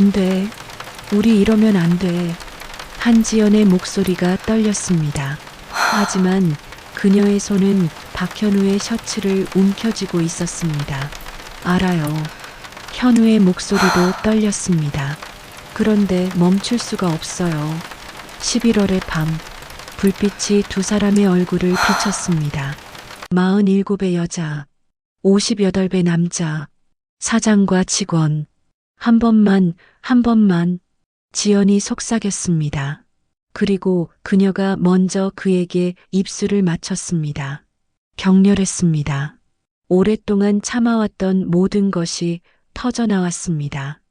안 돼. 우리 이러면 안 돼. 한지연의 목소리가 떨렸습니다. 하지만 그녀의 손은 박현우의 셔츠를 움켜쥐고 있었습니다. 알아요. 현우의 목소리도 떨렸습니다. 그런데 멈출 수가 없어요. 11월의 밤, 불빛이 두 사람의 얼굴을 비췄습니다. 47의 여자, 58의 남자, 사장과 직원. 한 번만, 지연이 속삭였습니다. 그리고 그녀가 먼저 그에게 입술을 맞췄습니다. 격렬했습니다. 오랫동안 참아왔던 모든 것이 터져나왔습니다.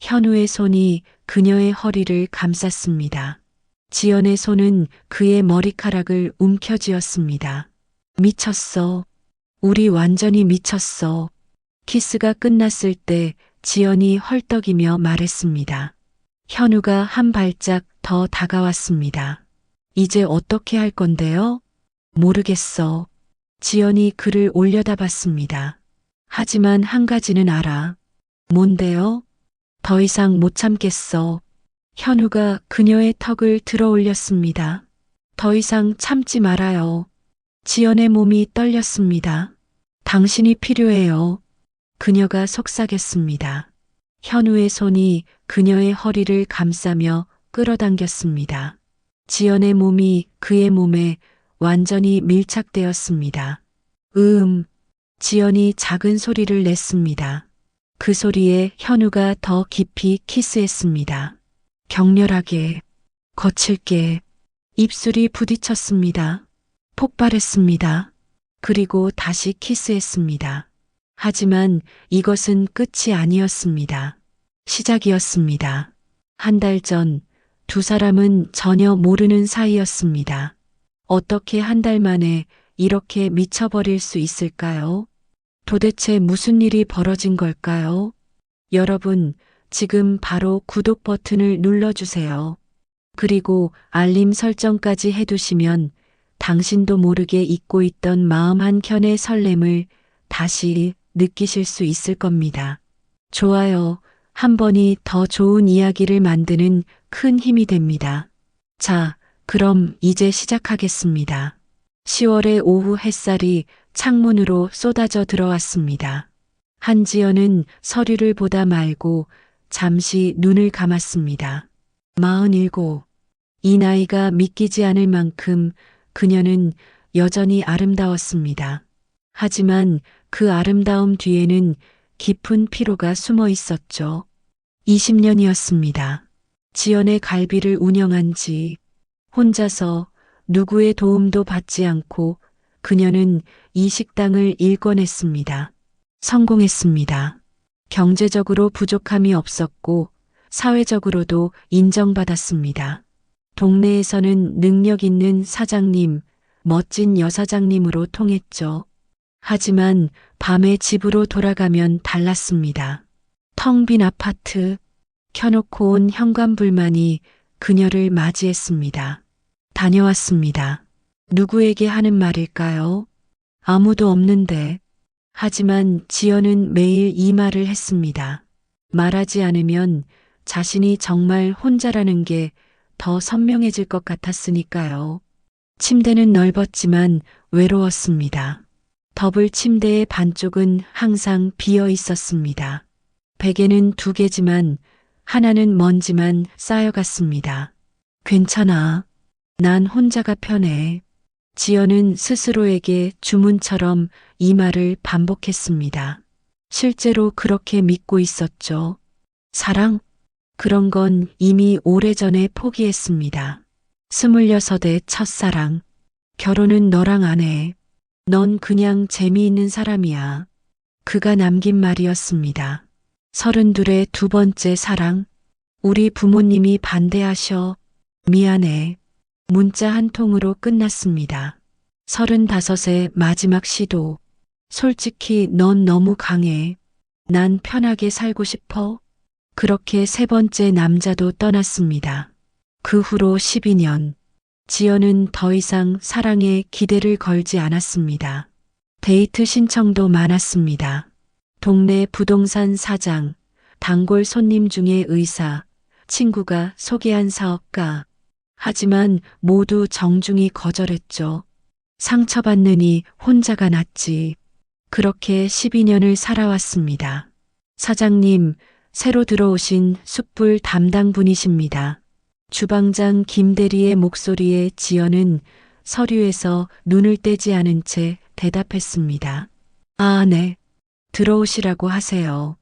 현우의 손이 그녀의 허리를 감쌌습니다. 지연의 손은 그의 머리카락을 움켜쥐었습니다. 미쳤어. 우리 완전히 미쳤어. 키스가 끝났을 때 지연이 헐떡이며 말했습니다. 현우가 한 발짝 더 다가왔습니다. 이제 어떻게 할 건데요? 모르겠어. 지연이 그를 올려다봤습니다. 하지만 한 가지는 알아. 뭔데요? 더 이상 못 참겠어. 현우가 그녀의 턱을 들어 올렸습니다. 더 이상 참지 말아요. 지연의 몸이 떨렸습니다. 당신이 필요해요. 그녀가 속삭였습니다. 현우의 손이 그녀의 허리를 감싸며 끌어당겼습니다. 지연의 몸이 그의 몸에 완전히 밀착되었습니다. 지연이 작은 소리를 냈습니다. 그 소리에 현우가 더 깊이 키스했습니다. 격렬하게, 거칠게, 입술이 부딪혔습니다. 폭발했습니다. 그리고 다시 키스했습니다. 하지만 이것은 끝이 아니었습니다. 시작이었습니다. 한 달 전 두 사람은 전혀 모르는 사이였습니다. 어떻게 한 달 만에 이렇게 미쳐버릴 수 있을까요? 도대체 무슨 일이 벌어진 걸까요? 여러분, 지금 바로 구독 버튼을 눌러주세요. 그리고 알림 설정까지 해두시면 당신도 모르게 잊고 있던 마음 한켠의 설렘을 다시 느끼실 수 있을 겁니다. 좋아요 한 번이 더 좋은 이야기를 만드는 큰 힘이 됩니다. 자, 그럼 이제 시작하겠습니다. 10월의 오후 햇살이 창문으로 쏟아져 들어왔습니다. 한지연은 서류를 보다 말고 잠시 눈을 감았습니다. 47. 이 나이가 믿기지 않을 만큼 그녀는 여전히 아름다웠습니다. 하지만 그 아름다움 뒤에는 깊은 피로가 숨어 있었죠. 20년이었습니다. 지연의 갈비를 운영한 지 혼자서 누구의 도움도 받지 않고 그녀는 이 식당을 일궈냈습니다. 성공했습니다. 경제적으로 부족함이 없었고 사회적으로도 인정받았습니다. 동네에서는 능력 있는 사장님, 멋진 여사장님으로 통했죠. 하지만 밤에 집으로 돌아가면 달랐습니다. 텅 빈 아파트, 켜놓고 온 현관불만이 그녀를 맞이했습니다. 다녀왔습니다. 누구에게 하는 말일까요? 아무도 없는데. 하지만 지연은 매일 이 말을 했습니다. 말하지 않으면 자신이 정말 혼자라는 게 더 선명해질 것 같았으니까요. 침대는 넓었지만 외로웠습니다. 더블 침대의 반쪽은 항상 비어 있었습니다. 베개는 2개지만 하나는 먼지만 쌓여갔습니다. 괜찮아. 난 혼자가 편해. 지연은 스스로에게 주문처럼 이 말을 반복했습니다. 실제로 그렇게 믿고 있었죠. 사랑? 그런 건 이미 오래전에 포기했습니다. 26의 첫사랑. 결혼은 너랑 안 해. 넌 그냥 재미있는 사람이야. 그가 남긴 말이었습니다. 32의 두 번째 사랑. 우리 부모님이 반대하셔. 미안해. 문자 한 통으로 끝났습니다. 35의 마지막 시도. 솔직히 넌 너무 강해. 난 편하게 살고 싶어. 그렇게 세 번째 남자도 떠났습니다. 그 후로 12년. 지연은 더 이상 사랑에 기대를 걸지 않았습니다. 데이트 신청도 많았습니다. 동네 부동산 사장, 단골 손님 중에 의사, 친구가 소개한 사업가. 하지만 모두 정중히 거절했죠. 상처받느니 혼자가 낫지. 그렇게 12년을 살아왔습니다. 사장님, 새로 들어오신 숯불 담당분이십니다. 주방장 김대리의 목소리에 지연은 서류에서 눈을 떼지 않은 채 대답했습니다. 아, 네. 들어오시라고 하세요.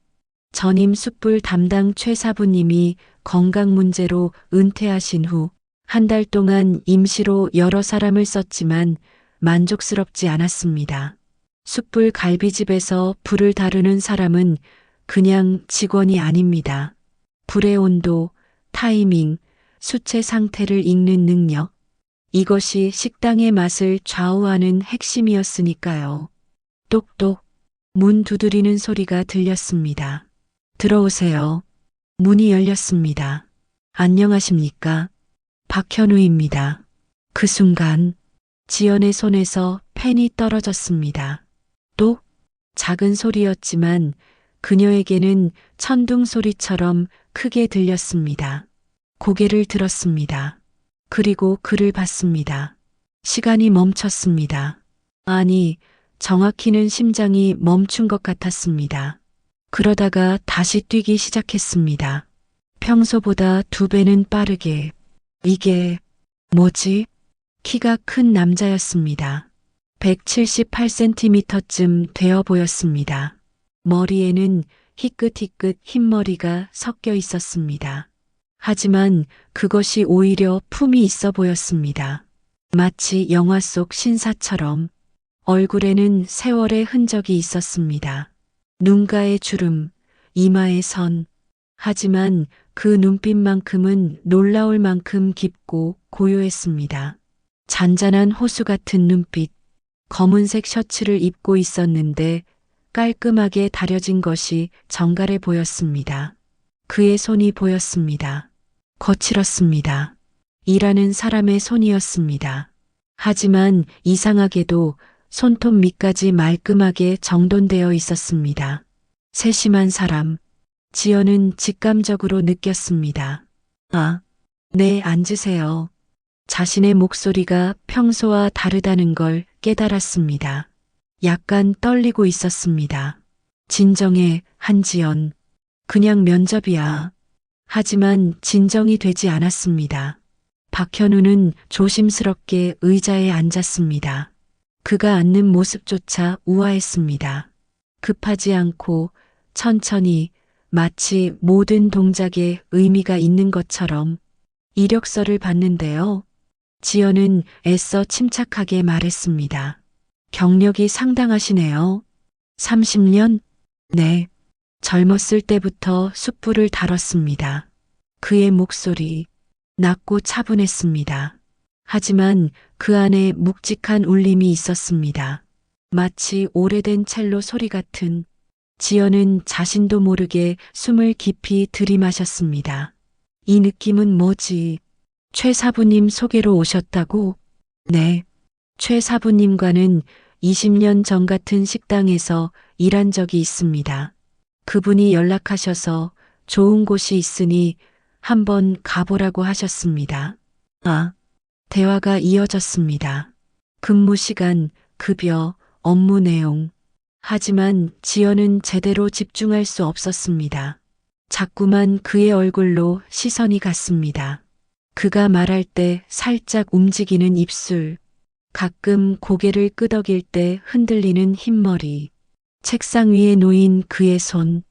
전임 숯불 담당 최 사부님이 건강 문제로 은퇴하신 후 한 달 동안 임시로 여러 사람을 썼지만 만족스럽지 않았습니다. 숯불 갈비집에서 불을 다루는 사람은 그냥 직원이 아닙니다. 불의 온도, 타이밍, 수체 상태를 읽는 능력. 이것이 식당의 맛을 좌우하는 핵심이었으니까요. 똑똑. 문 두드리는 소리가 들렸습니다. 들어오세요. 문이 열렸습니다. 안녕하십니까? 박현우입니다. 그 순간 지연의 손에서 펜이 떨어졌습니다. 또 작은 소리였지만 그녀에게는 천둥 소리처럼 크게 들렸습니다. 고개를 들었습니다. 그리고 그를 봤습니다. 시간이 멈췄습니다. 아니, 정확히는 심장이 멈춘 것 같았습니다. 그러다가 다시 뛰기 시작했습니다. 평소보다 2배는 빠르게. 이게 뭐지? 키가 큰 남자였습니다. 178cm쯤 되어 보였습니다. 머리에는 희끗희끗 흰머리가 섞여 있었습니다. 하지만 그것이 오히려 품이 있어 보였습니다. 마치 영화 속 신사처럼. 얼굴에는 세월의 흔적이 있었습니다. 눈가의 주름, 이마의 선. 하지만 그 눈빛만큼은 놀라울 만큼 깊고 고요했습니다. 잔잔한 호수 같은 눈빛. 검은색 셔츠를 입고 있었는데 깔끔하게 다려진 것이 정갈해 보였습니다. 그의 손이 보였습니다. 거칠었습니다. 일하는 사람의 손이었습니다. 하지만 이상하게도 손톱 밑까지 말끔하게 정돈되어 있었습니다. 세심한 사람. 지연은 직감적으로 느꼈습니다. 아, 네, 앉으세요. 자신의 목소리가 평소와 다르다는 걸 깨달았습니다. 약간 떨리고 있었습니다. 진정해, 한지연. 그냥 면접이야. 하지만 진정이 되지 않았습니다. 박현우는 조심스럽게 의자에 앉았습니다. 그가 앉는 모습조차 우아했습니다. 급하지 않고 천천히, 마치 모든 동작에 의미가 있는 것처럼. 이력서를 봤는데요. 지연은 애써 침착하게 말했습니다. 경력이 상당하시네요. 30년? 네. 젊었을 때부터 숯불을 다뤘습니다. 그의 목소리, 낮고 차분했습니다. 하지만 그 안에 묵직한 울림이 있었습니다. 마치 오래된 첼로 소리 같은. 지연은 자신도 모르게 숨을 깊이 들이마셨습니다. 이 느낌은 뭐지? 최 사부님 소개로 오셨다고? 네. 최 사부님과는 20년 전 같은 식당에서 일한 적이 있습니다. 그분이 연락하셔서 좋은 곳이 있으니 한번 가보라고 하셨습니다. 아, 대화가 이어졌습니다. 근무 시간, 급여, 업무 내용. 하지만 지연은 제대로 집중할 수 없었습니다. 자꾸만 그의 얼굴로 시선이 갔습니다. 그가 말할 때 살짝 움직이는 입술, 가끔 고개를 끄덕일 때 흔들리는 흰머리, 책상 위에 놓인 그의 손.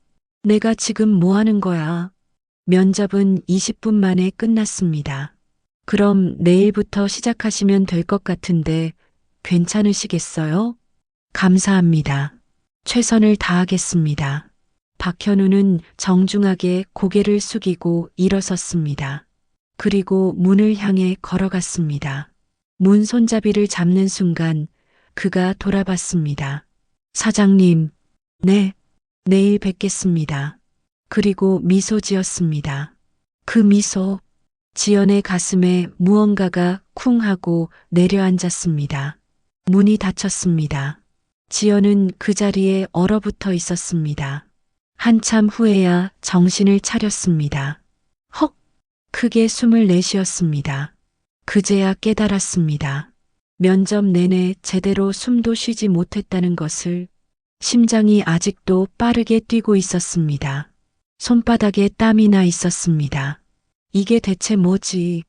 내가 지금 뭐 하는 거야? 면접은 20분 만에 끝났습니다. 그럼 내일부터 시작하시면 될 것 같은데 괜찮으시겠어요? 감사합니다. 최선을 다하겠습니다. 박현우는 정중하게 고개를 숙이고 일어섰습니다. 그리고 문을 향해 걸어갔습니다. 문 손잡이를 잡는 순간 그가 돌아봤습니다. 사장님, 네, 내일 뵙겠습니다. 그리고 미소 지었습니다. 그 미소, 지연의 가슴에 무언가가 쿵 하고 내려앉았습니다. 문이 닫혔습니다. 지연은 그 자리에 얼어붙어 있었습니다. 한참 후에야 정신을 차렸습니다. 헉! 크게 숨을 내쉬었습니다. 그제야 깨달았습니다. 면접 내내 제대로 숨도 쉬지 못했다는 것을. 심장이 아직도 빠르게 뛰고 있었습니다. 손바닥에 땀이 나 있었습니다. 이게 대체 뭐지?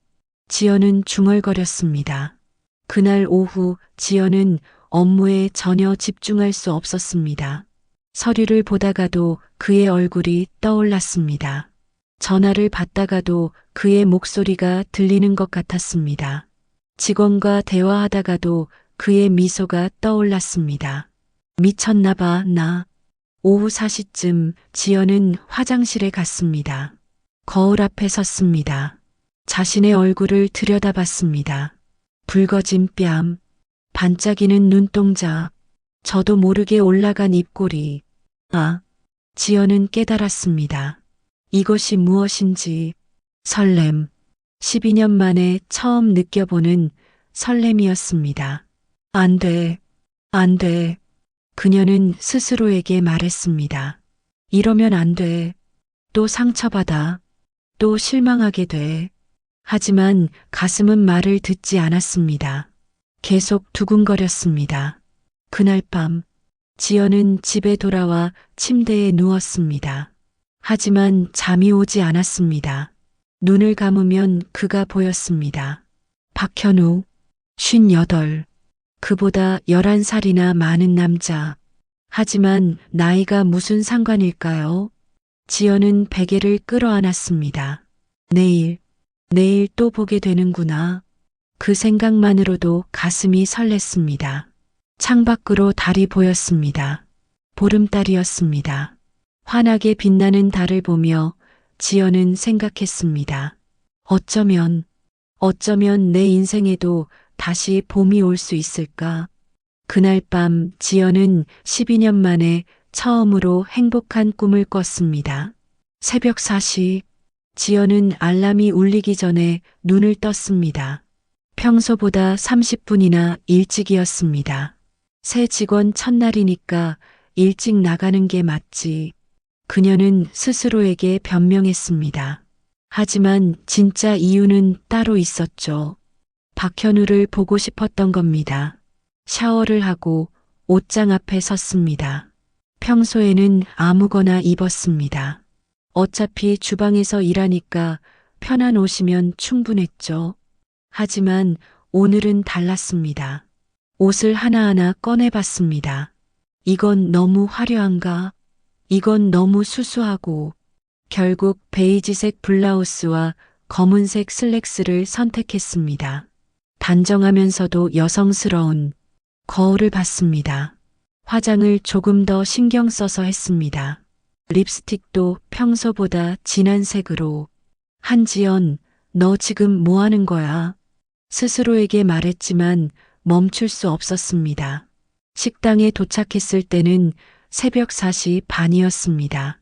지연은 중얼거렸습니다. 그날 오후 지연은 업무에 전혀 집중할 수 없었습니다. 서류를 보다가도 그의 얼굴이 떠올랐습니다. 전화를 받다가도 그의 목소리가 들리는 것 같았습니다. 직원과 대화하다가도 그의 미소가 떠올랐습니다. 미쳤나 봐, 나. 오후 4시쯤 지연은 화장실에 갔습니다. 거울 앞에 섰습니다. 자신의 얼굴을 들여다봤습니다. 붉어진 뺨, 반짝이는 눈동자, 저도 모르게 올라간 입꼬리. 아, 지연은 깨달았습니다. 이것이 무엇인지. 설렘. 12년 만에 처음 느껴보는 설렘이었습니다. 안 돼, 안 돼. 그녀는 스스로에게 말했습니다. 이러면 안 돼. 또 상처받아. 또 실망하게 돼. 하지만 가슴은 말을 듣지 않았습니다. 계속 두근거렸습니다. 그날 밤, 지연은 집에 돌아와 침대에 누웠습니다. 하지만 잠이 오지 않았습니다. 눈을 감으면 그가 보였습니다. 박현우, 58. 그보다 11살이나 많은 남자. 하지만 나이가 무슨 상관일까요? 지연은 베개를 끌어안았습니다. 내일 또 보게 되는구나. 그 생각만으로도 가슴이 설렜습니다. 창밖으로 달이 보였습니다. 보름달이었습니다. 환하게 빛나는 달을 보며 지연은 생각했습니다. 어쩌면 내 인생에도 다시 봄이 올 수 있을까? 그날 밤 지연은 12년 만에 처음으로 행복한 꿈을 꿨습니다. 새벽 4시, 지연은 알람이 울리기 전에 눈을 떴습니다. 평소보다 30분이나 일찍이었습니다. 새 직원 첫날이니까 일찍 나가는 게 맞지. 그녀는 스스로에게 변명했습니다. 하지만 진짜 이유는 따로 있었죠. 박현우를 보고 싶었던 겁니다. 샤워를 하고 옷장 앞에 섰습니다. 평소에는 아무거나 입었습니다. 어차피 주방에서 일하니까 편한 옷이면 충분했죠. 하지만 오늘은 달랐습니다. 옷을 하나하나 꺼내봤습니다. 이건 너무 화려한가? 이건 너무 수수하고. 결국 베이지색 블라우스와 검은색 슬랙스를 선택했습니다. 단정하면서도 여성스러운. 거울을 봤습니다. 화장을 조금 더 신경 써서 했습니다. 립스틱도 평소보다 진한 색으로. 한지연, 너 지금 뭐 하는 거야? 스스로에게 말했지만 멈출 수 없었습니다. 식당에 도착했을 때는 새벽 4시 반이었습니다.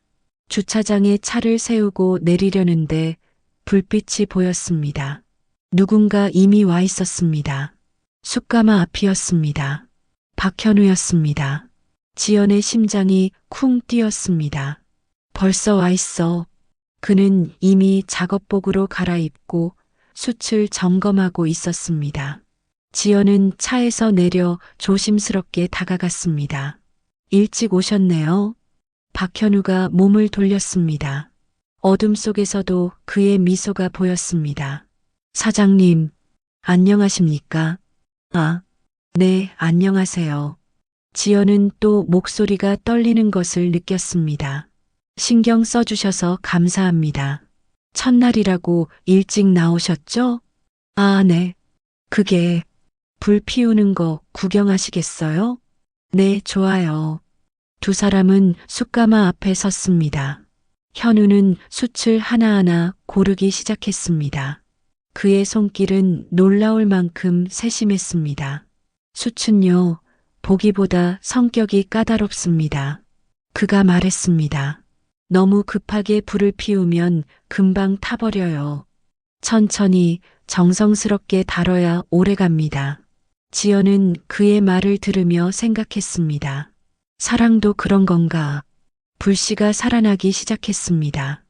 주차장에 차를 세우고 내리려는데 불빛이 보였습니다. 누군가 이미 와 있었습니다. 숯가마 앞이었습니다. 박현우였습니다. 지연의 심장이 쿵 뛰었습니다. 벌써 와 있어. 그는 이미 작업복으로 갈아입고 숯을 점검하고 있었습니다. 지연은 차에서 내려 조심스럽게 다가갔습니다. 일찍 오셨네요. 박현우가 몸을 돌렸습니다. 어둠 속에서도 그의 미소가 보였습니다. 사장님, 안녕하십니까? 아, 네, 안녕하세요. 지연은 또 목소리가 떨리는 것을 느꼈습니다. 신경 써주셔서 감사합니다. 첫날이라고 일찍 나오셨죠? 아, 네. 그게 불 피우는 거 구경하시겠어요? 네, 좋아요. 두 사람은 숯가마 앞에 섰습니다. 현우는 숯을 하나하나 고르기 시작했습니다. 그의 손길은 놀라울 만큼 세심했습니다. 숯은요, 보기보다 성격이 까다롭습니다. 그가 말했습니다. 너무 급하게 불을 피우면 금방 타버려요. 천천히 정성스럽게 다뤄야 오래갑니다. 지연은 그의 말을 들으며 생각했습니다. 사랑도 그런 건가? 불씨가 살아나기 시작했습니다.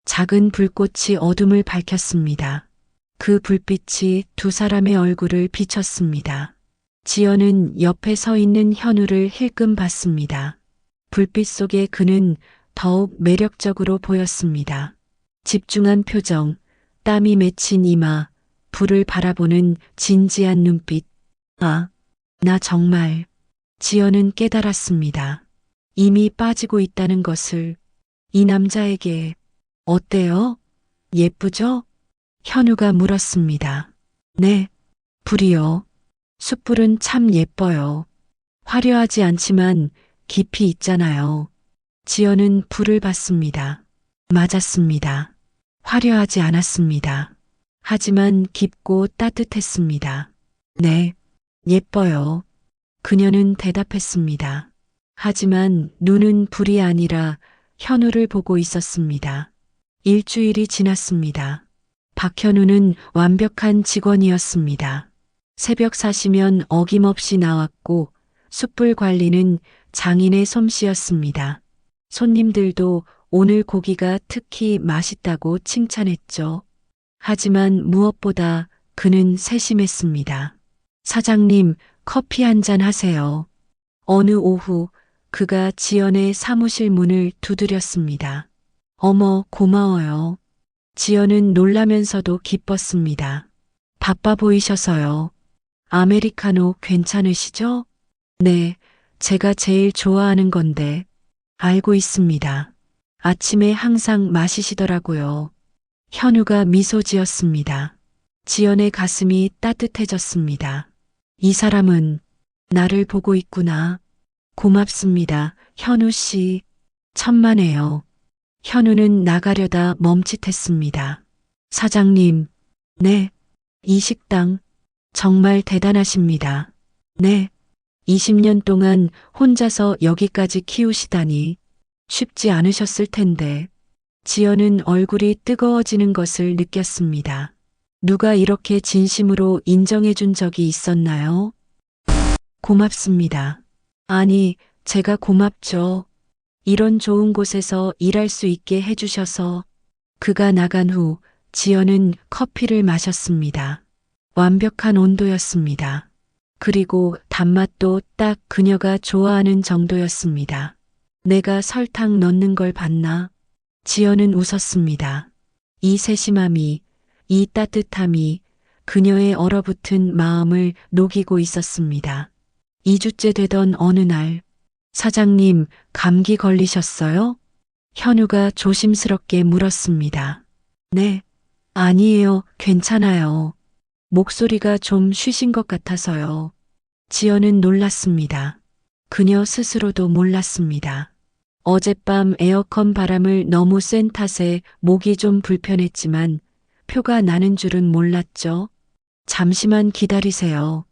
작은 불꽃이 어둠을 밝혔습니다. 그 불빛이 두 사람의 얼굴을 비췄습니다. 지연은 옆에 서 있는 현우를 힐끔 봤습니다. 불빛 속에 그는 더욱 매력적으로 보였습니다. 집중한 표정, 땀이 맺힌 이마, 불을 바라보는 진지한 눈빛. 아, 나 정말. 지연은 깨달았습니다. 이미 빠지고 있다는 것을. 이 남자에게. 어때요? 예쁘죠? 현우가 물었습니다. 네, 불이요. 숯불은 참 예뻐요. 화려하지 않지만 깊이 있잖아요. 지연은 불을 봤습니다. 맞았습니다. 화려하지 않았습니다. 하지만 깊고 따뜻했습니다. 네, 예뻐요. 그녀는 대답했습니다. 하지만 눈은 불이 아니라 현우를 보고 있었습니다. 일주일이 지났습니다. 박현우는 완벽한 직원이었습니다. 새벽 4시면 어김없이 나왔고 숯불 관리는 장인의 솜씨였습니다. 손님들도 오늘 고기가 특히 맛있다고 칭찬했죠. 하지만 무엇보다 그는 세심했습니다. 사장님, 커피 한 잔 하세요. 어느 오후 그가 지연의 사무실 문을 두드렸습니다. 어머, 고마워요. 지연은 놀라면서도 기뻤습니다. 바빠 보이셔서요. 아메리카노 괜찮으시죠? 네, 제가 제일 좋아하는 건데. 알고 있습니다. 아침에 항상 마시시더라고요. 현우가 미소 지었습니다. 지연의 가슴이 따뜻해졌습니다. 이 사람은 나를 보고 있구나. 고맙습니다, 현우 씨. 천만에요. 현우는 나가려다 멈칫했습니다. 사장님, 네, 이 식당 정말 대단하십니다. 네, 20년 동안 혼자서 여기까지 키우시다니 쉽지 않으셨을 텐데. 지연은 얼굴이 뜨거워지는 것을 느꼈습니다. 누가 이렇게 진심으로 인정해 준 적이 있었나요? 고맙습니다. 아니, 제가 고맙죠. 이런 좋은 곳에서 일할 수 있게 해주셔서. 그가 나간 후 지연은 커피를 마셨습니다. 완벽한 온도였습니다. 그리고 단맛도 딱 그녀가 좋아하는 정도였습니다. 내가 설탕 넣는 걸 봤나? 지연은 웃었습니다. 이 세심함이, 이 따뜻함이 그녀의 얼어붙은 마음을 녹이고 있었습니다. 2주째 되던 어느 날, 사장님, 감기 걸리셨어요? 현우가 조심스럽게 물었습니다. 네, 아니에요, 괜찮아요. 목소리가 좀 쉬신 것 같아서요. 지연은 놀랐습니다. 그녀 스스로도 몰랐습니다. 어젯밤 에어컨 바람을 너무 센 탓에 목이 좀 불편했지만 표가 나는 줄은 몰랐죠. 잠시만 기다리세요.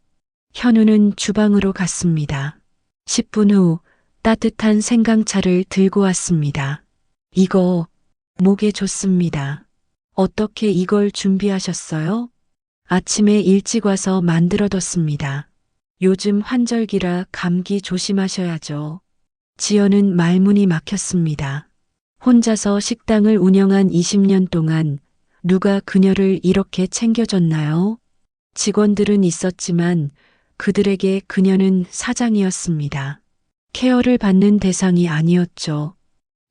현우는 주방으로 갔습니다. 10분 후 따뜻한 생강차를 들고 왔습니다. 이거 목에 좋습니다. 어떻게 이걸 준비하셨어요? 아침에 일찍 와서 만들어뒀습니다. 요즘 환절기라 감기 조심하셔야죠. 지연은 말문이 막혔습니다. 혼자서 식당을 운영한 20년 동안 누가 그녀를 이렇게 챙겨줬나요? 직원들은 있었지만 그들에게 그녀는 사장이었습니다. 케어를 받는 대상이 아니었죠.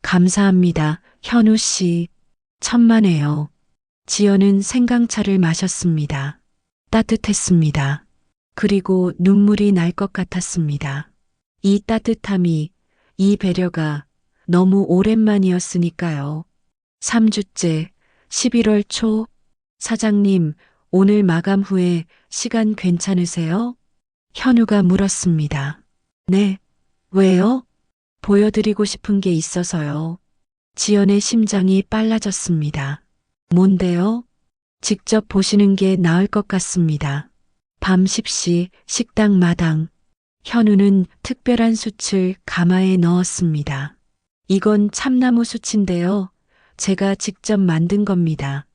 감사합니다, 현우 씨. 천만에요. 지연은 생강차를 마셨습니다. 따뜻했습니다. 그리고 눈물이 날 것 같았습니다. 이 따뜻함이, 이 배려가 너무 오랜만이었으니까요. 3주째, 11월 초. 사장님, 오늘 마감 후에 시간 괜찮으세요? 현우가 물었습니다. 네. 왜요? 보여드리고 싶은 게 있어서요. 지연의 심장이 빨라졌습니다. 뭔데요? 직접 보시는 게 나을 것 같습니다. 밤 10시 식당 마당. 현우는 특별한 숯을 가마에 넣었습니다. 이건 참나무 숯인데요. 제가 직접 만든 겁니다.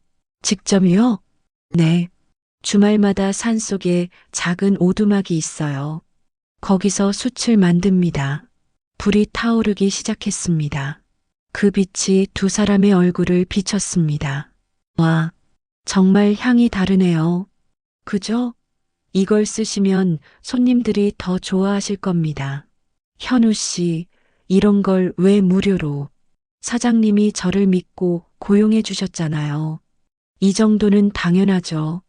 직접이요? 네. 주말마다 산속에 작은 오두막이 있어요. 거기서 숯을 만듭니다. 불이 타오르기 시작했습니다. 그 빛이 두 사람의 얼굴을 비췄습니다. 와, 정말 향이 다르네요. 그죠? 이걸 쓰시면 손님들이 더 좋아하실 겁니다. 현우 씨, 이런 걸 왜 무료로? 사장님이 저를 믿고 고용해 주셨잖아요. 이 정도는 당연하죠.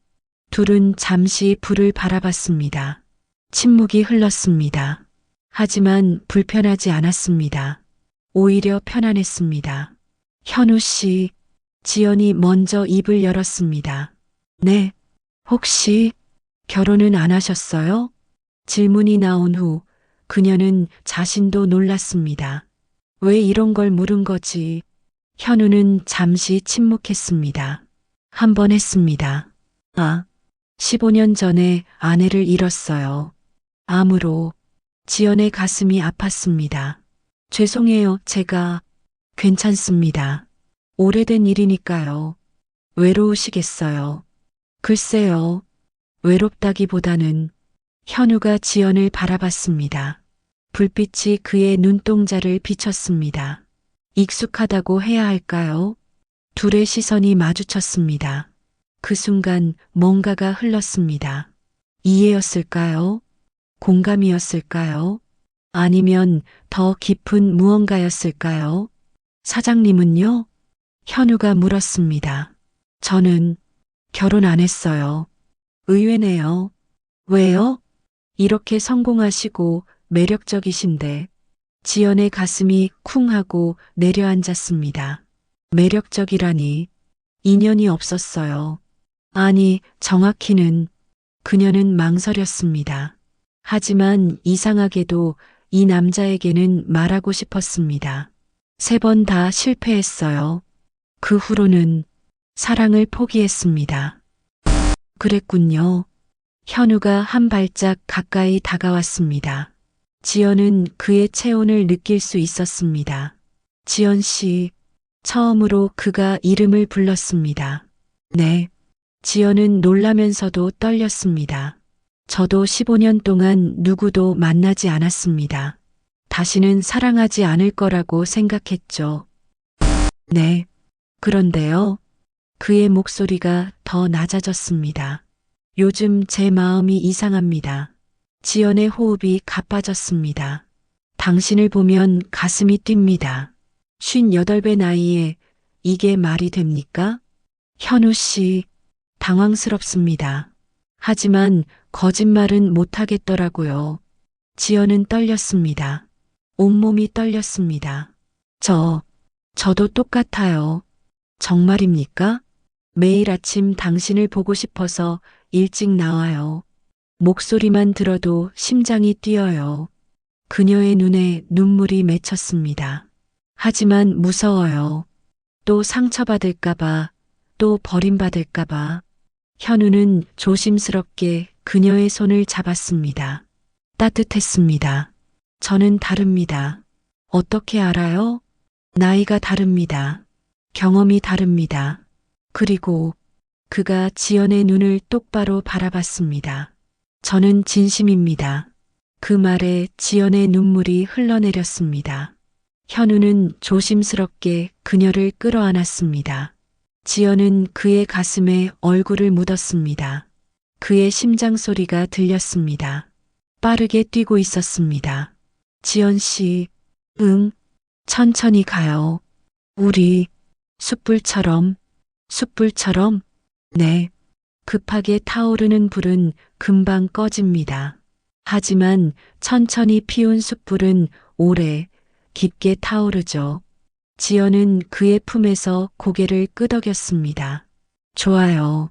둘은 잠시 불을 바라봤습니다. 침묵이 흘렀습니다. 하지만 불편하지 않았습니다. 오히려 편안했습니다. 현우 씨, 지연이 먼저 입을 열었습니다. 네, 혹시 결혼은 안 하셨어요? 질문이 나온 후 그녀는 자신도 놀랐습니다. 왜 이런 걸 물은 거지? 현우는 잠시 침묵했습니다. 한 번 했습니다. 아, 15년 전에 아내를 잃었어요. 암으로. 지연의 가슴이 아팠습니다. 죄송해요, 제가. 괜찮습니다. 오래된 일이니까요. 외로우시겠어요. 글쎄요. 외롭다기보다는 현우가 지연을 바라봤습니다. 불빛이 그의 눈동자를 비췄습니다. 익숙하다고 해야 할까요? 둘의 시선이 마주쳤습니다. 그 순간 뭔가가 흘렀습니다. 이해였을까요? 공감이었을까요? 아니면 더 깊은 무언가였을까요? 사장님은요? 현우가 물었습니다. 저는 결혼 안 했어요. 의외네요. 왜요? 이렇게 성공하시고 매력적이신데. 지연의 가슴이 쿵 하고 내려앉았습니다. 매력적이라니. 인연이 없었어요. 아니, 정확히는 그녀는 망설였습니다. 하지만 이상하게도 이 남자에게는 말하고 싶었습니다. 3번 다 실패했어요. 그 후로는 사랑을 포기했습니다. 그랬군요. 현우가 한 발짝 가까이 다가왔습니다. 지연은 그의 체온을 느낄 수 있었습니다. 지연 씨, 처음으로 그가 이름을 불렀습니다. 네. 지연은 놀라면서도 떨렸습니다. 저도 15년 동안 누구도 만나지 않았습니다. 다시는 사랑하지 않을 거라고 생각했죠. 네. 그런데요. 그의 목소리가 더 낮아졌습니다. 요즘 제 마음이 이상합니다. 지연의 호흡이 가빠졌습니다. 당신을 보면 가슴이 뜁니다. 58배 나이에 이게 말이 됩니까? 현우 씨, 당황스럽습니다. 하지만 거짓말은 못하겠더라고요. 지연은 떨렸습니다. 온몸이 떨렸습니다. 저도 똑같아요. 정말입니까? 매일 아침 당신을 보고 싶어서 일찍 나와요. 목소리만 들어도 심장이 뛰어요. 그녀의 눈에 눈물이 맺혔습니다. 하지만 무서워요. 또 상처받을까봐, 또 버림받을까봐. 현우는 조심스럽게 그녀의 손을 잡았습니다. 따뜻했습니다. 저는 다릅니다. 어떻게 알아요? 나이가 다릅니다. 경험이 다릅니다. 그리고 그가 지연의 눈을 똑바로 바라봤습니다. 저는 진심입니다. 그 말에 지연의 눈물이 흘러내렸습니다. 현우는 조심스럽게 그녀를 끌어안았습니다. 지연은 그의 가슴에 얼굴을 묻었습니다. 그의 심장 소리가 들렸습니다. 빠르게 뛰고 있었습니다. 지연 씨, 응, 천천히 가요. 우리, 숯불처럼, 네. 급하게 타오르는 불은 금방 꺼집니다. 하지만 천천히 피운 숯불은 오래, 깊게 타오르죠. 지연은 그의 품에서 고개를 끄덕였습니다. 좋아요.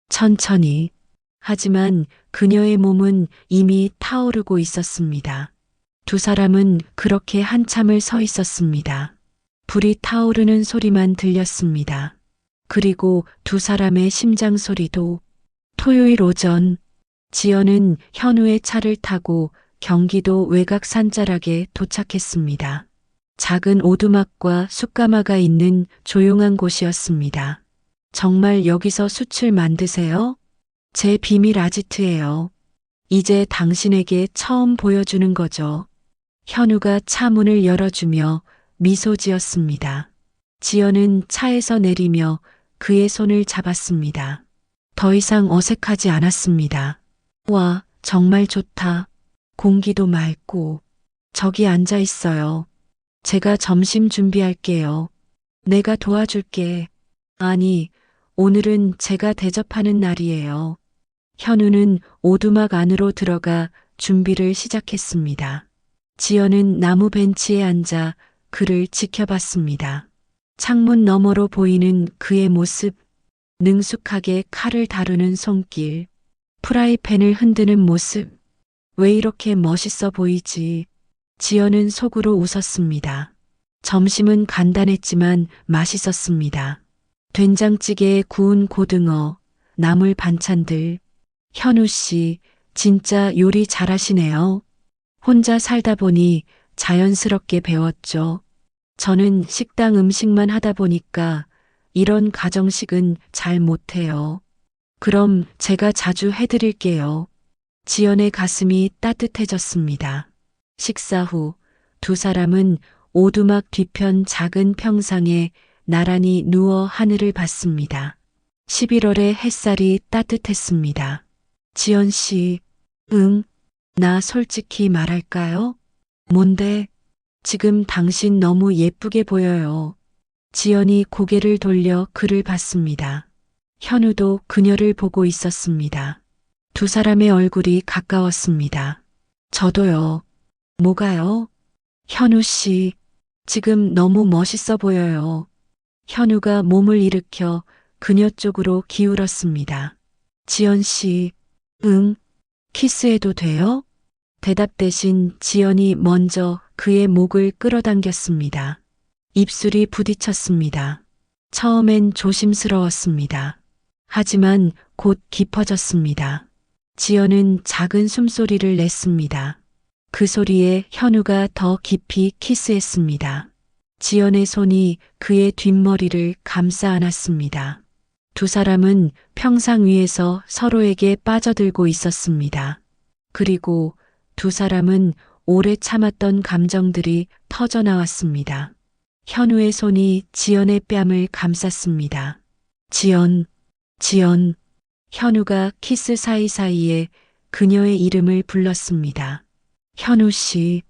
천천히. 하지만 그녀의 몸은 이미 타오르고 있었습니다. 두 사람은 그렇게 한참을 서 있었습니다. 불이 타오르는 소리만 들렸습니다. 그리고 두 사람의 심장 소리도. 토요일 오전, 지연은 현우의 차를 타고 경기도 외곽 산자락에 도착했습니다. 작은 오두막과 숯가마가 있는 조용한 곳이었습니다. 정말 여기서 숯을 만드세요? 제 비밀 아지트예요. 이제 당신에게 처음 보여주는 거죠. 현우가 차 문을 열어주며 미소 지었습니다. 지연은 차에서 내리며 그의 손을 잡았습니다. 더 이상 어색하지 않았습니다. 와, 정말 좋다. 공기도 맑고. 저기 앉아 있어요. 제가 점심 준비할게요. 내가 도와줄게. 아니, 오늘은 제가 대접하는 날이에요. 현우는 오두막 안으로 들어가 준비를 시작했습니다. 지연은 나무 벤치에 앉아 그를 지켜봤습니다. 창문 너머로 보이는 그의 모습, 능숙하게 칼을 다루는 손길, 프라이팬을 흔드는 모습, 왜 이렇게 멋있어 보이지? 지연은 속으로 웃었습니다. 점심은 간단했지만 맛있었습니다. 된장찌개에 구운 고등어, 나물 반찬들. 현우 씨, 진짜 요리 잘하시네요. 혼자 살다 보니 자연스럽게 배웠죠. 저는 식당 음식만 하다 보니까 이런 가정식은 잘 못해요. 그럼 제가 자주 해드릴게요. 지연의 가슴이 따뜻해졌습니다. 식사 후 두 사람은 오두막 뒤편 작은 평상에 나란히 누워 하늘을 봤습니다. 11월의 햇살이 따뜻했습니다. 지연 씨, 응, 나 솔직히 말할까요? 뭔데? 지금 당신 너무 예쁘게 보여요. 지연이 고개를 돌려 그를 봤습니다. 현우도 그녀를 보고 있었습니다. 두 사람의 얼굴이 가까웠습니다. 저도요. 뭐가요? 현우 씨, 지금 너무 멋있어 보여요. 현우가 몸을 일으켜 그녀 쪽으로 기울었습니다. 지연 씨, 응, 키스해도 돼요? 대답 대신 지연이 먼저 그의 목을 끌어당겼습니다. 입술이 부딪혔습니다. 처음엔 조심스러웠습니다. 하지만 곧 깊어졌습니다. 지연은 작은 숨소리를 냈습니다. 그 소리에 현우가 더 깊이 키스했습니다. 지연의 손이 그의 뒷머리를 감싸 안았습니다. 두 사람은 평상 위에서 서로에게 빠져들고 있었습니다. 그리고 두 사람은 오래 참았던 감정들이 터져나왔습니다. 현우의 손이 지연의 뺨을 감쌌습니다. 지연, 지연. 현우가 키스 사이사이에 그녀의 이름을 불렀습니다. 현우 씨,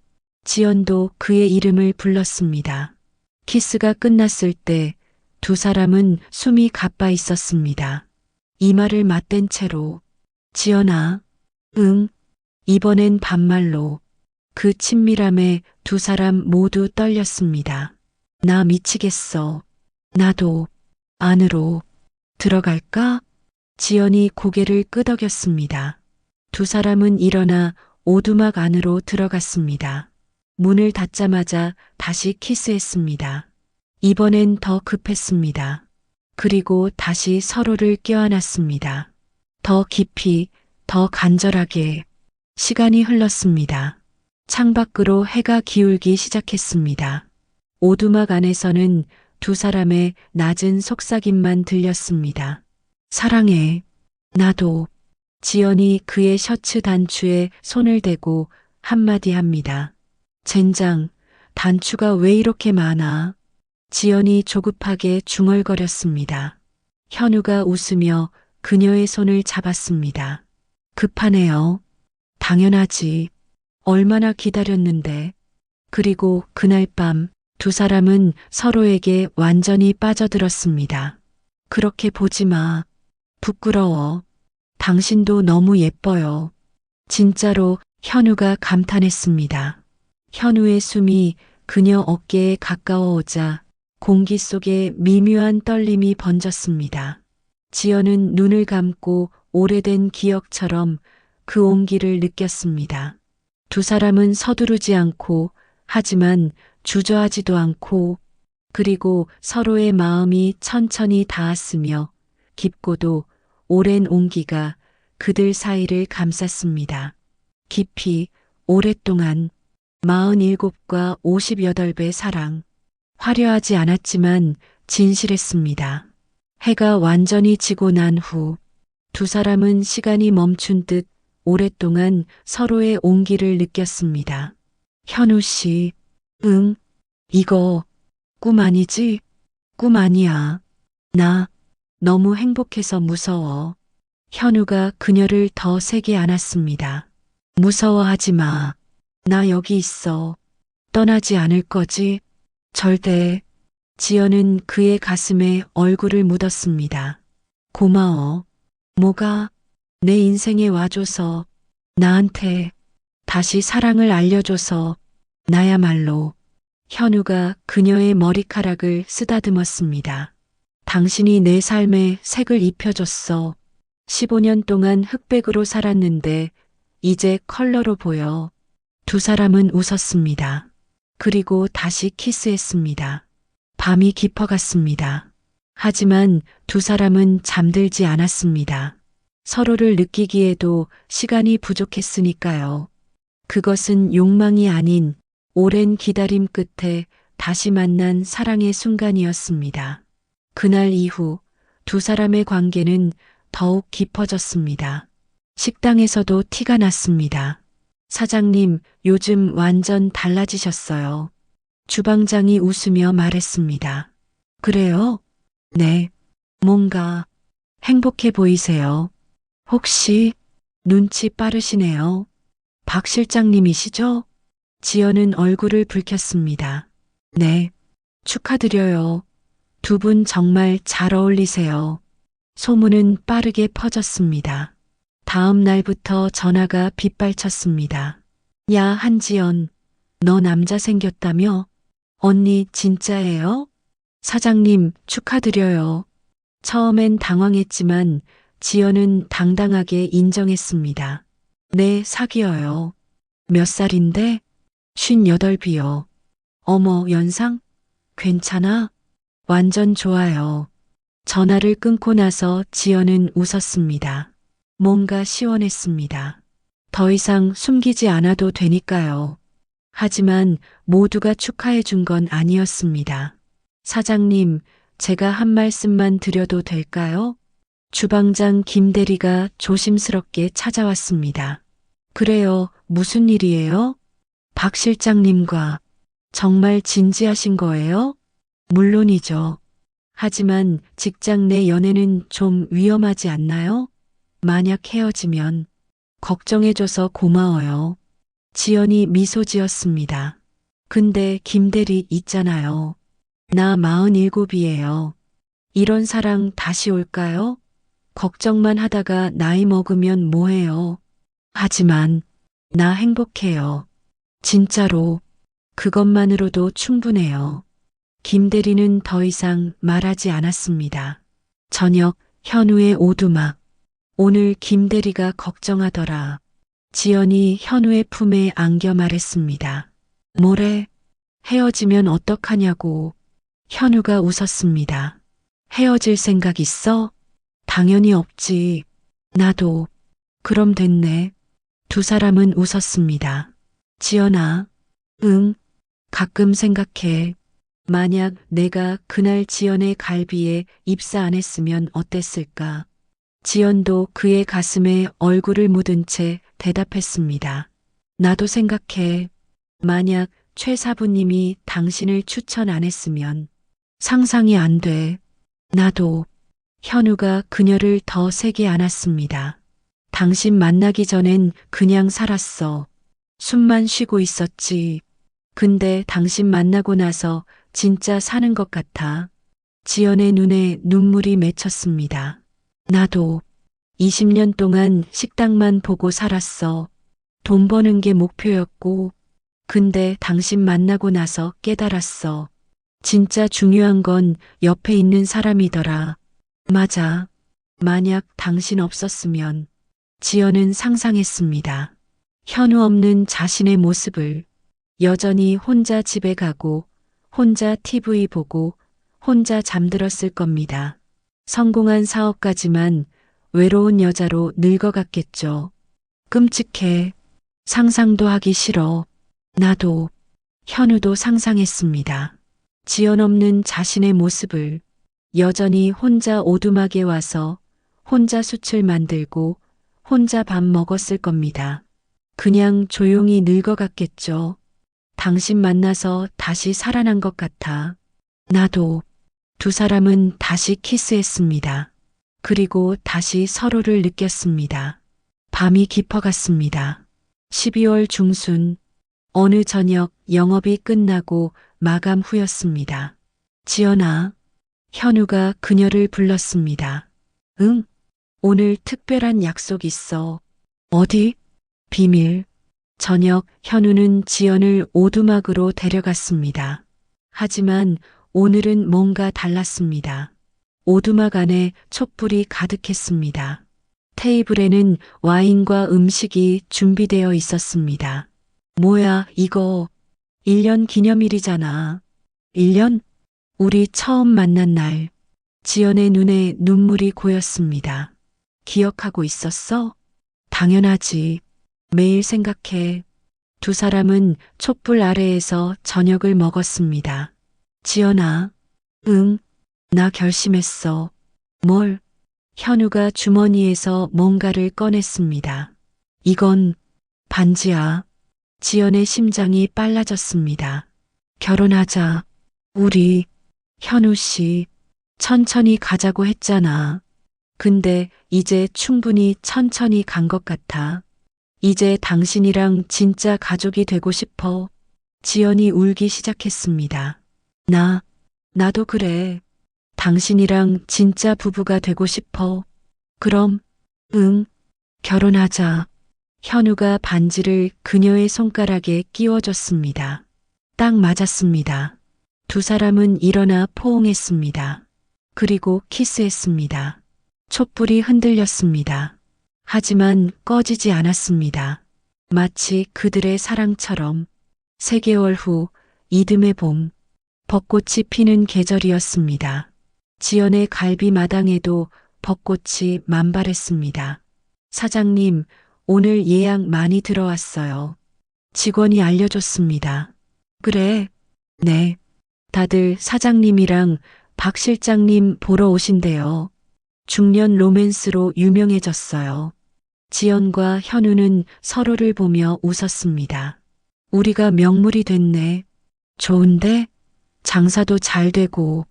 지연도 그의 이름을 불렀습니다. 키스가 끝났을 때 두 사람은 숨이 가빠 있었습니다. 이마를 맞댄 채로, 지연아, 응, 이번엔 반말로. 그 친밀함에 두 사람 모두 떨렸습니다. 나 미치겠어. 나도 안으로 들어갈까? 지연이 고개를 끄덕였습니다. 두 사람은 일어나 오두막 안으로 들어갔습니다. 문을 닫자마자 다시 키스했습니다. 이번엔 더 급했습니다. 그리고 다시 서로를 껴안았습니다. 더 깊이, 더 간절하게. 시간이 흘렀습니다. 창밖으로 해가 기울기 시작했습니다. 오두막 안에서는 두 사람의 낮은 속삭임만 들렸습니다. 사랑해. 나도. 지연이 그의 셔츠 단추에 손을 대고 한마디 합니다. 젠장, 단추가 왜 이렇게 많아? 지연이 조급하게 중얼거렸습니다. 현우가 웃으며 그녀의 손을 잡았습니다. 급하네요. 당연하지. 얼마나 기다렸는데. 그리고 그날 밤 두 사람은 서로에게 완전히 빠져들었습니다. 그렇게 보지 마. 부끄러워. 당신도 너무 예뻐요. 진짜로 현우가 감탄했습니다. 현우의 숨이 그녀 어깨에 가까워오자 공기 속에 미묘한 떨림이 번졌습니다. 지연은 눈을 감고 오래된 기억처럼 그 온기를 느꼈습니다. 두 사람은 서두르지 않고 하지만 주저하지도 않고 그리고 서로의 마음이 천천히 닿았으며 깊고도 오랜 온기가 그들 사이를 감쌌습니다. 깊이 오랫동안 47과 58배 사랑. 화려하지 않았지만 진실했습니다. 해가 완전히 지고 난 후 두 사람은 시간이 멈춘 듯 오랫동안 서로의 온기를 느꼈습니다. 현우 씨, 응, 이거 꿈 아니지? 꿈 아니야. 나 너무 행복해서 무서워. 현우가 그녀를 더 세게 안았습니다. 무서워하지 마. 나 여기 있어. 떠나지 않을 거지? 절대. 지연은 그의 가슴에 얼굴을 묻었습니다. 고마워. 뭐가? 내 인생에 와줘서, 나한테 다시 사랑을 알려줘서, 나야말로. 현우가 그녀의 머리카락을 쓰다듬었습니다. 당신이 내 삶에 색을 입혀줬어. 15년 동안 흑백으로 살았는데 이제 컬러로 보여. 두 사람은 웃었습니다. 그리고 다시 키스했습니다. 밤이 깊어갔습니다. 하지만 두 사람은 잠들지 않았습니다. 서로를 느끼기에도 시간이 부족했으니까요. 그것은 욕망이 아닌 오랜 기다림 끝에 다시 만난 사랑의 순간이었습니다. 그날 이후 두 사람의 관계는 더욱 깊어졌습니다. 식당에서도 티가 났습니다. 사장님, 요즘 완전 달라지셨어요. 주방장이 웃으며 말했습니다. 그래요? 네. 뭔가 행복해 보이세요. 혹시 눈치 빠르시네요. 박 실장님이시죠? 지연은 얼굴을 붉혔습니다. 네. 축하드려요. 두 분 정말 잘 어울리세요. 소문은 빠르게 퍼졌습니다. 다음 날부터 전화가 빗발쳤습니다. 야, 한지연, 너 남자 생겼다며? 언니 진짜예요? 사장님 축하드려요. 처음엔 당황했지만 지연은 당당하게 인정했습니다. 네, 사귀어요. 몇 살인데? 58이요. 어머, 연상? 괜찮아? 완전 좋아요. 전화를 끊고 나서 지연은 웃었습니다. 뭔가 시원했습니다. 더 이상 숨기지 않아도 되니까요. 하지만 모두가 축하해 준 건 아니었습니다. 사장님, 제가 한 말씀만 드려도 될까요? 주방장 김대리가 조심스럽게 찾아왔습니다. 그래요, 무슨 일이에요? 박 실장님과 정말 진지하신 거예요? 물론이죠. 하지만 직장 내 연애는 좀 위험하지 않나요? 만약 헤어지면 걱정해줘서 고마워요. 지연이 미소 지었습니다. 근데 김대리 있잖아요. 나 47이에요. 이런 사랑 다시 올까요? 걱정만 하다가 나이 먹으면 뭐해요. 하지만 나 행복해요. 진짜로 그것만으로도 충분해요. 김대리는 더 이상 말하지 않았습니다. 저녁 현우의 오두막. 오늘 김대리가 걱정하더라. 지연이 현우의 품에 안겨 말했습니다. 뭐래? 헤어지면 어떡하냐고. 현우가 웃었습니다. 헤어질 생각 있어? 당연히 없지. 나도. 그럼 됐네. 두 사람은 웃었습니다. 지연아, 응, 가끔 생각해. 만약 내가 그날 지연의 갈비에 입사 안 했으면 어땠을까? 지연도 그의 가슴에 얼굴을 묻은 채 대답했습니다. 나도 생각해. 만약 최 사부님이 당신을 추천 안 했으면 상상이 안 돼. 나도. 현우가 그녀를 더 세게 안았습니다. 당신 만나기 전엔 그냥 살았어. 숨만 쉬고 있었지. 근데 당신 만나고 나서 진짜 사는 것 같아. 지연의 눈에 눈물이 맺혔습니다. 나도 20년 동안 식당만 보고 살았어. 돈 버는 게 목표였고, 근데 당신 만나고 나서 깨달았어. 진짜 중요한 건 옆에 있는 사람이더라. 맞아. 만약 당신 없었으면. 지연은 상상했습니다. 현우 없는 자신의 모습을. 여전히 혼자 집에 가고, 혼자 TV 보고, 혼자 잠들었을 겁니다. 성공한 사업가지만 외로운 여자로 늙어갔겠죠. 끔찍해. 상상도 하기 싫어. 나도. 현우도 상상했습니다. 지연 없는 자신의 모습을. 여전히 혼자 오두막에 와서 혼자 숯을 만들고 혼자 밥 먹었을 겁니다. 그냥 조용히 늙어갔겠죠. 당신 만나서 다시 살아난 것 같아. 나도. 두 사람은 다시 키스했습니다. 그리고 다시 서로를 느꼈습니다. 밤이 깊어갔습니다. 12월 중순, 어느 저녁 영업이 끝나고 마감 후였습니다. 지연아, 현우가 그녀를 불렀습니다. 응, 오늘 특별한 약속 있어. 어디? 비밀. 저녁 현우는 지연을 오두막으로 데려갔습니다. 하지만 오늘은 뭔가 달랐습니다. 오두막 안에 촛불이 가득했습니다. 테이블에는 와인과 음식이 준비되어 있었습니다. 뭐야, 이거 1년 기념일이잖아. 1년? 우리 처음 만난 날. 지연의 눈에 눈물이 고였습니다. 기억하고 있었어? 당연하지. 매일 생각해. 두 사람은 촛불 아래에서 저녁을 먹었습니다. 지연아, 응, 나 결심했어. 뭘? 현우가 주머니에서 뭔가를 꺼냈습니다. 이건 반지야. 지연의 심장이 빨라졌습니다. 결혼하자. 우리, 현우 씨, 천천히 가자고 했잖아. 근데 이제 충분히 천천히 간 것 같아. 이제 당신이랑 진짜 가족이 되고 싶어. 지연이 울기 시작했습니다. 나도 그래. 당신이랑 진짜 부부가 되고 싶어. 그럼, 응, 결혼하자. 현우가 반지를 그녀의 손가락에 끼워줬습니다. 딱 맞았습니다. 두 사람은 일어나 포옹했습니다. 그리고 키스했습니다. 촛불이 흔들렸습니다. 하지만 꺼지지 않았습니다. 마치 그들의 사랑처럼 3개월 후 이듬해 봄, 벚꽃이 피는 계절이었습니다. 지연의 갈비 마당에도 벚꽃이 만발했습니다. 사장님, 오늘 예약 많이 들어왔어요. 직원이 알려줬습니다. 그래? 네. 다들 사장님이랑 박 실장님 보러 오신대요. 중년 로맨스로 유명해졌어요. 지연과 현우는 서로를 보며 웃었습니다. 우리가 명물이 됐네. 좋은데? 장사도 잘 되고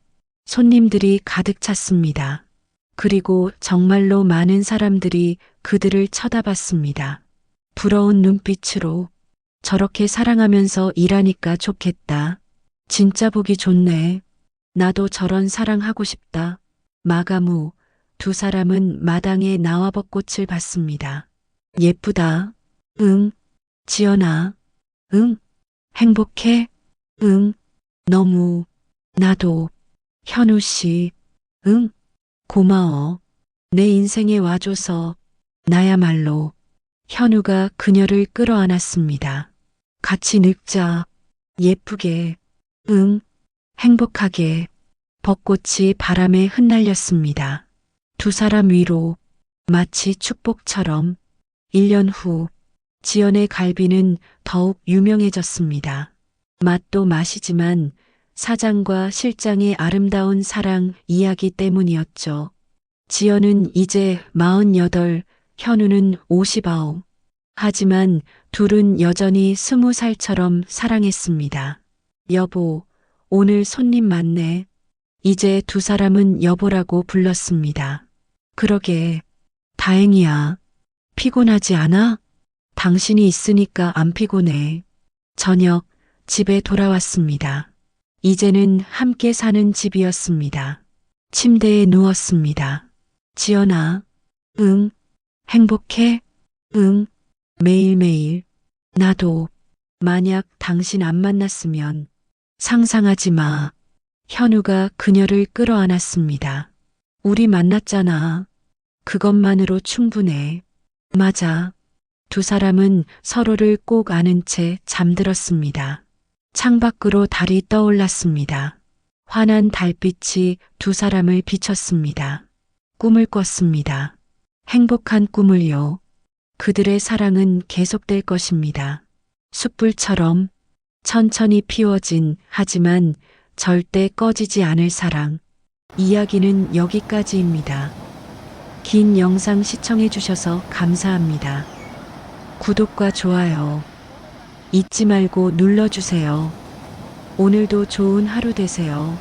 손님들이 가득 찼습니다. 그리고 정말로 많은 사람들이 그들을 쳐다봤습니다. 부러운 눈빛으로 저렇게 사랑하면서 일하니까 좋겠다. 진짜 보기 좋네. 나도 저런 사랑하고 싶다. 마감 후 두 사람은 마당에 나와벚꽃을 봤습니다. 예쁘다. 응. 지연아. 응. 행복해? 응. 너무. 나도. 현우 씨. 응. 고마워. 내 인생에 와줘서. 나야말로. 현우가 그녀를 끌어안았습니다. 같이 늙자. 예쁘게. 응. 행복하게. 벚꽃이 바람에 흩날렸습니다. 두 사람 위로 마치 축복처럼 1년 후 지연의 갈비는 더욱 유명해졌습니다. 맛도 맛이지만 사장과 실장의 아름다운 사랑 이야기 때문이었죠. 지연은 이제 48, 현우는 59. 하지만 둘은 여전히 20살처럼 사랑했습니다. 여보, 오늘 손님 많네. 이제 두 사람은 여보라고 불렀습니다. 그러게, 다행이야. 피곤하지 않아? 당신이 있으니까 안 피곤해. 저녁, 집에 돌아왔습니다. 이제는 함께 사는 집이었습니다. 침대에 누웠습니다. 지연아, 응, 행복해? 응, 매일매일. 나도. 만약 당신 안 만났으면 상상하지 마. 현우가 그녀를 끌어안았습니다. 우리 만났잖아. 그것만으로 충분해. 맞아. 두 사람은 서로를 꼭 안은 채 잠들었습니다. 창밖으로 달이 떠올랐습니다. 환한 달빛이 두 사람을 비췄습니다. 꿈을 꿨습니다. 행복한 꿈을요. 그들의 사랑은 계속될 것입니다. 숯불처럼 천천히 피워진 하지만 절대 꺼지지 않을 사랑. 이야기는 여기까지입니다. 긴 영상 시청해 주셔서 감사합니다. 구독과 좋아요 잊지 말고 눌러주세요. 오늘도 좋은 하루 되세요.